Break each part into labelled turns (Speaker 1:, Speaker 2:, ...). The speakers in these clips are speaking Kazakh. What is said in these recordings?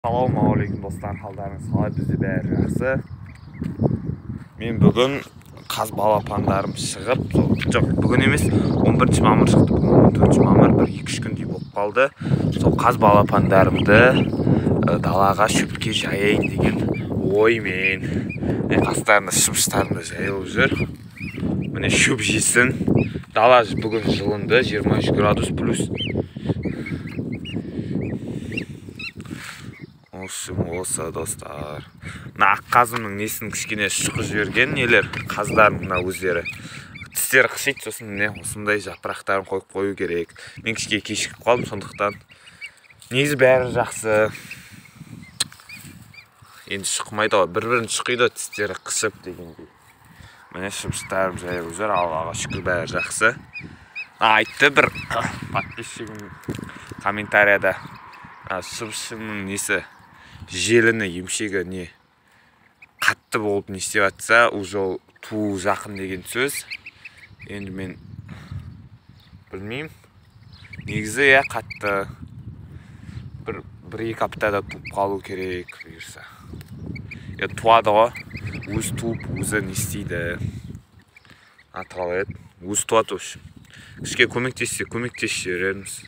Speaker 1: Assalamualaikum dostlar, қалдарыңыз қалай? Бізде бәрі жақсы. Мен бүгін қаз балапандарым шығып, жоқ, бүгін емес, 11 мамыр шықты. Бүгін 14 мамыр, бір 2-3 күндей болып қалды. Сол қаз балапандарымды далаға шөпке жаяйын деген оймен. Қастарында шыбыштарымды жайылып жүр. Міне шөп жесін. Дала бүгін жылынды, 23 градус плюс. Осы достар. Мына ақ қазымның несін кішкене шұқып жіберген нелер, қаздар мына өздері. Тістері қышиды, сосын міне осындай жапырақтарын қойып қою керек. Мен кішкене кешігіп қалдым, сондықтан негізі бәрі жақсы. Енді шұқымайды ғой, бір-бірін шұқиды, тістері қышып дегендей. Міне шыбыштарым жайылып жүр, Аллаға шүкір бәрі жақсы. Айтты бір подписчигім комментарияда, шыбышымның несі желіні емшегі не қатты болып не істеп жатса, уже туу жақын деген сөз. Енді мен білмеймін. Негізі қатты бір-екі аптада туып қалу керек бұйырса. Туады ғой, өзі туып, өзі не істейді. Атқалы еді, өзі туады өш. Кішке көмектесіп жіберерміз.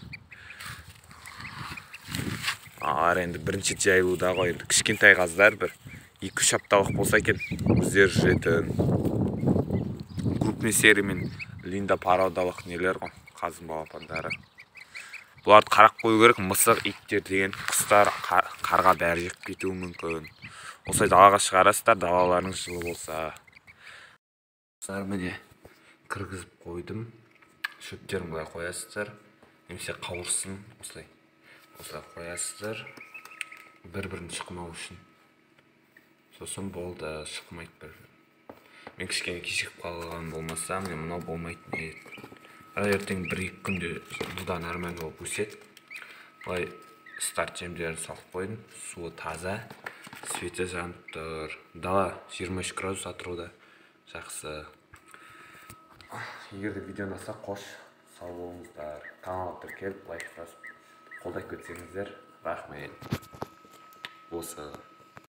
Speaker 1: Енді бірінші жайылуда ғой, енді кішкентай қаздар бір 2-3 апталық болса екен өздері жүретін. Крупный серия мен линда пародалық нелер ғой, қазым балапандары. Бұларды қарап қою керек, мысық, иттер деген құстар қарға бәрі жеп кетуі мүмкін. Осылай далаға шығарасыздар, далаларыңыз жылы болса. Міне кіргізіп қойдым. Шөптерін бұлай қоясыздар, немесе қауырсын, осылай қоясыздар, бір-бірін шықмау үшін. Сосын болды, шықмайды бір-бірін. Мен кішкене кешігіп қалған болмаса, міне мынау болмайтын еді. Ертең 1-2 күнде бұдан әрмен болып өседі. Бұлай старт жемдерін салып қойдым. Суы таза, светі жанып тұр. Дала 23 градус атырауда жақсы. Егерде видео ұнаса, қош сау болыңыздар. Каналға тіркеліп, лайк басып қолдап кетсеңіздер рахмет. Осы